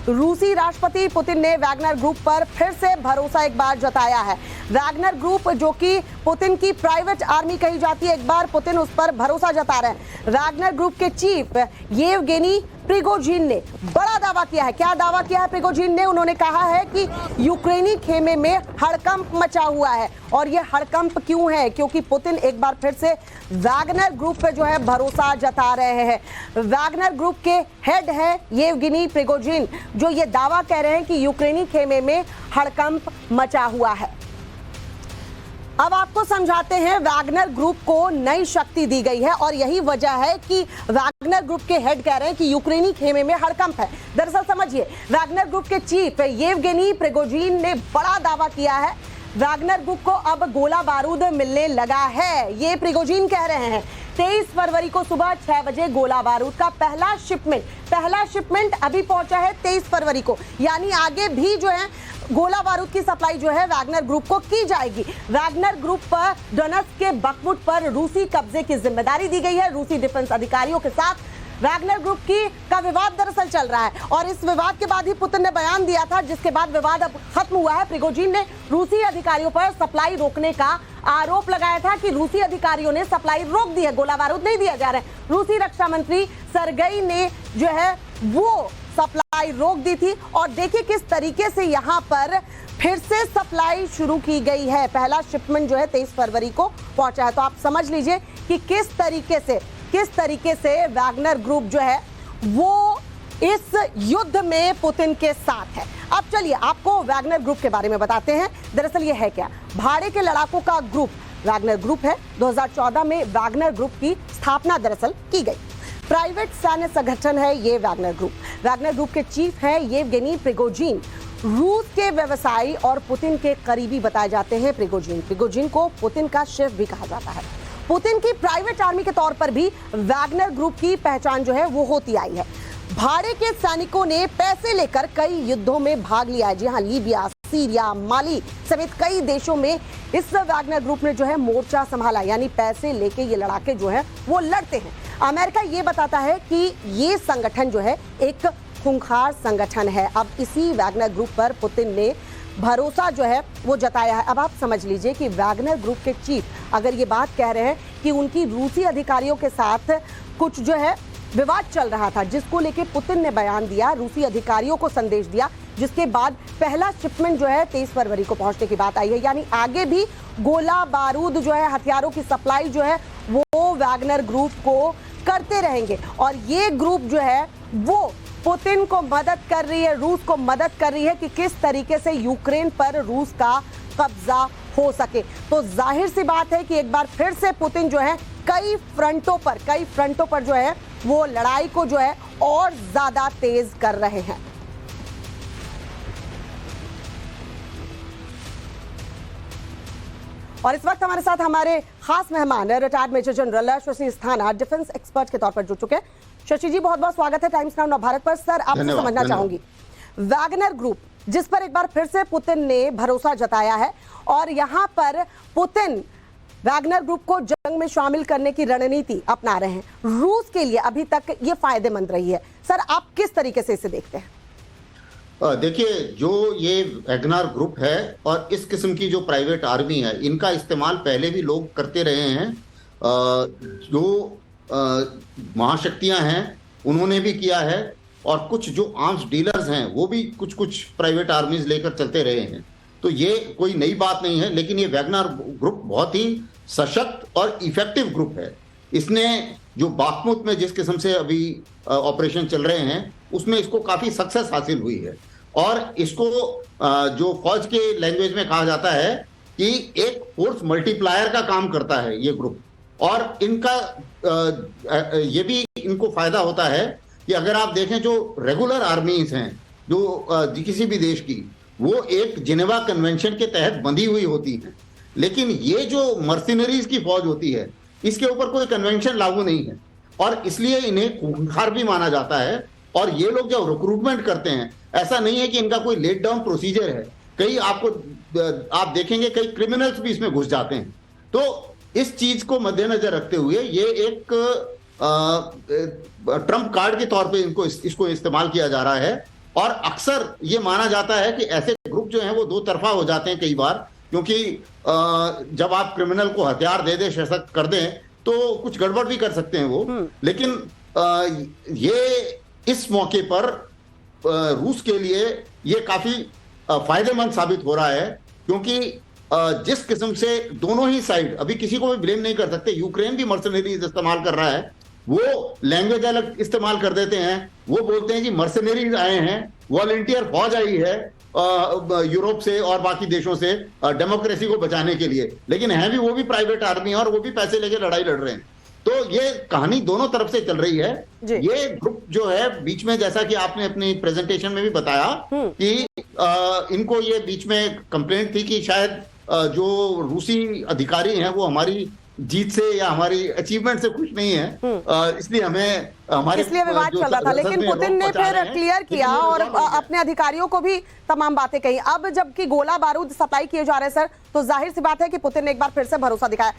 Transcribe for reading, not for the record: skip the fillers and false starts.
रूसी राष्ट्रपति पुतिन ने वैगनर ग्रुप पर फिर से भरोसा एक बार जताया है। वैगनर ग्रुप जो कि पुतिन की प्राइवेट आर्मी कही जाती है, एक बार पुतिन उस पर भरोसा जता रहे हैं। वैगनर ग्रुप के चीफ येवगेनी प्रिगोजिन ने बड़ा दावा किया है। क्या दावा किया है प्रिगोजिन ने? उन्होंने कहा है कि यूक्रेनी खेमे में हड़कंप मचा हुआ है। और ये हड़कंप क्यों है? क्योंकि पुतिन एक बार फिर से वैगनर ग्रुप पे जो है भरोसा जता रहे हैं। वैगनर ग्रुप के हेड है येवगेनी प्रिगोजिन, जो ये दावा कह रहे हैं कि यूक्रेनी खेमे में हड़कंप मचा हुआ है। अब आपको समझाते हैं, वैगनर ग्रुप को नई शक्ति दी गई है और यही वजह है कि वैगनर ग्रुप के हेड कह रहे हैं कि यूक्रेनी खेमे में हड़कंप है। दरअसल समझिए, वैगनर ग्रुप के चीफ येवगेनी प्रिगोजिन ने बड़ा दावा किया है। वैगनर ग्रुप को अब गोला बारूद मिलने लगा है, ये प्रिगोजिन कह रहे हैं। 23 फरवरी को सुबह 6 बजे गोला बारूद का पहला शिपमेंट अभी पहुंचा है 23 फरवरी को, यानी आगे भी जो है गोला बारूद की सप्लाई जो है वैगनर ग्रुप को की जाएगी। वैगनर ग्रुप पर डोनेट्स्क के बखमुट पर रूसी कब्जे की जिम्मेदारी दी गई है। रूसी डिफेंस अधिकारियों के साथ वैगनर ग्रुप का विवाद दरअसल चल रहा है और इस विवाद के बाद ही पुतिन ने बयान दिया था, जिसके बाद विवाद अब खत्म हुआ है। प्रिगोजिन ने रूसी अधिकारियों पर सप्लाई रोकने का आरोप लगाया था कि रूसी अधिकारियों ने सप्लाई रोक दी है, गोला बारूद नहीं दिया जा रहा है। रूसी रक्षा मंत्री सरगई ने जो है वो सप्लाई रोक दी थी और देखिए किस तरीके से यहाँ पर फिर से सप्लाई शुरू की गई है। पहला शिपमेंट जो है 23 फरवरी को पहुंचा है। तो आप समझ लीजिए कि किस तरीके से वैगनर ग्रुप जो है वो इस युद्ध में पुतिन के साथ है। अब चलिए आपको वैगनर ग्रुप के बारे में बताते हैं। दरअसल ये है क्या? भाड़े के लड़ाकों का ग्रुप वैगनर ग्रुप है। 2014 में वैगनर ग्रुप की स्थापना दरअसल की गई। प्राइवेट सैन्य संगठन है ये वैगनर ग्रुप। वैगनर ग्रुप के चीफ है येवगेनी प्रिगोजिन। रूस के व्यवसायी और पुतिन के करीबी बताए जाते हैं प्रिगोजिन को पुतिन का शेफ भी कहा जाता है। पुतिन की प्राइवेट आर्मी के तौर पर भी वैगनर ग्रुप की पहचान जो है वो होती आई है। भाड़े के सैनिकों ने पैसे लेकर कई युद्धों में भाग लिया है। जी हाँ, लीबिया, सीरिया, माली समेत कई देशों में इस वैगनर ग्रुप ने जो है मोर्चा संभाला, यानी पैसे लेके ये लड़ाके जो है वो लड़ते हैं। अमेरिका ये बताता है कि ये संगठन जो है एक खूंखार संगठन है। अब इसी वैगनर ग्रुप पर पुतिन ने भरोसा जो है वो जताया है। अब आप समझ लीजिए कि वैगनर ग्रुप के चीफ अगर ये बात कह रहे हैं कि उनकी रूसी अधिकारियों के साथ कुछ जो है विवाद चल रहा था, जिसको लेके पुतिन ने बयान दिया, रूसी अधिकारियों को संदेश दिया, जिसके बाद पहला शिपमेंट जो है 23 फरवरी को पहुंचने की बात आई है। यानी आगे भी गोला बारूद जो है, हथियारों की सप्लाई जो है वो वैगनर ग्रुप को करते रहेंगे। और ये ग्रुप जो है वो पुतिन को मदद कर रही है, रूस को मदद कर रही है कि किस तरीके से यूक्रेन पर रूस का कब्जा हो सके। तो जाहिर सी बात है कि एक बार फिर से पुतिन जो है कई फ्रंटों पर जो है वो लड़ाई को जो है और ज्यादा तेज कर रहे हैं। और इस वक्त हमारे साथ हमारे खास मेहमान retired major general Shashi Asthana defence expert के तौर पर जुड़ चुके हैं। शशि जी, बहुत बहुत स्वागत है टाइम्स नाउ नवभारत पर। सर, आपसे समझना चाहूंगी, वैगनर ग्रुप जिस पर एक बार फिर से पुतिन ने भरोसा जताया है और यहां पर पुतिन वैगनर ग्रुप को जंग में शामिल करने की रणनीति अपना रहे हैं, रूस के लिए अभी तक ये फायदेमंद रही है। सर, आप किस तरीके से इसे देखते हैं? देखिए, जो ये वैगनर ग्रुप है और इस किस्म की जो प्राइवेट आर्मी है, इनका इस्तेमाल पहले भी लोग करते रहे हैं। जो महाशक्तियां हैं उन्होंने भी किया है और कुछ जो आर्म्स डीलर्स हैं वो भी कुछ प्राइवेट आर्मीज लेकर चलते रहे हैं। तो ये कोई नई बात नहीं है, लेकिन ये वैगनर ग्रुप बहुत ही सशक्त और इफेक्टिव ग्रुप है। इसने जो बाखमुत में जिस किस्म से अभी ऑपरेशन चल रहे हैं उसमें इसको काफी सक्सेस हासिल हुई है और इसको जो फौज के लैंग्वेज में कहा जाता है कि एक फोर्स मल्टीप्लायर का काम करता है ये ग्रुप। और इनका ये भी इनको फायदा होता है कि अगर आप देखें जो रेगुलर आर्मीज हैं जो किसी भी देश की, वो एक जिनेवा कन्वेंशन के तहत बंधी हुई होती हैं, लेकिन ये जो मर्सिनरीज की फौज होती है इसके ऊपर कोई कन्वेंशन लागू नहीं है और इसलिए इन्हें खूंखार भी माना जाता है। और ये लोग जब रिक्रूटमेंट करते हैं, ऐसा नहीं है कि इनका कोई लेट डाउन प्रोसीजर है, कई आप देखेंगे कई क्रिमिनल्स भी इसमें घुस जाते हैं। तो इस चीज को मद्देनजर रखते हुए ये एक ट्रम्प कार्ड के तौर पे इसको इस्तेमाल किया जा रहा है और अक्सर ये माना जाता है कि ऐसे ग्रुप जो हैं वो दो तरफा हो जाते हैं कई बार, क्योंकि जब आप क्रिमिनल को हथियार दे दें, सशक्त कर दें, तो कुछ गड़बड़ भी कर सकते हैं वो। लेकिन ये इस मौके पर रूस के लिए ये काफी फायदेमंद साबित हो रहा है, क्योंकि जिस किस्म से दोनों ही साइड, अभी किसी को भी ब्लेम नहीं कर सकते, यूक्रेन भी मर्सनरीज इस्तेमाल कर रहा है, वो लैंग्वेज अलग इस्तेमाल कर देते हैं, वो बोलते हैं कि मर्सनरीज आए हैं, वॉलंटियर फौज आई है यूरोप से और बाकी देशों से डेमोक्रेसी को बचाने के लिए, लेकिन है भी वो भी प्राइवेट आर्मी है और वो भी पैसे लेके लड़ाई लड़ रहे हैं। तो ये कहानी दोनों तरफ से चल रही है। ये ग्रुप जो है बीच में, जैसा कि आपने अपनी प्रेजेंटेशन में भी बताया कि इनको ये बीच में कंप्लेंट थी कि शायद जो रूसी अधिकारी हैं वो हमारी जीत से या हमारी अचीवमेंट से खुश नहीं है, इसलिए हमें हमारे इसलिए विवाद चल रहा था। लेकिन पुतिन ने फिर क्लियर किया और अपने अधिकारियों को भी तमाम बातें कही। अब जबकि गोला बारूद सप्लाई किए जा रहे हैं सर, तो जाहिर सी बात है कि पुतिन ने एक बार फिर से भरोसा दिखाया।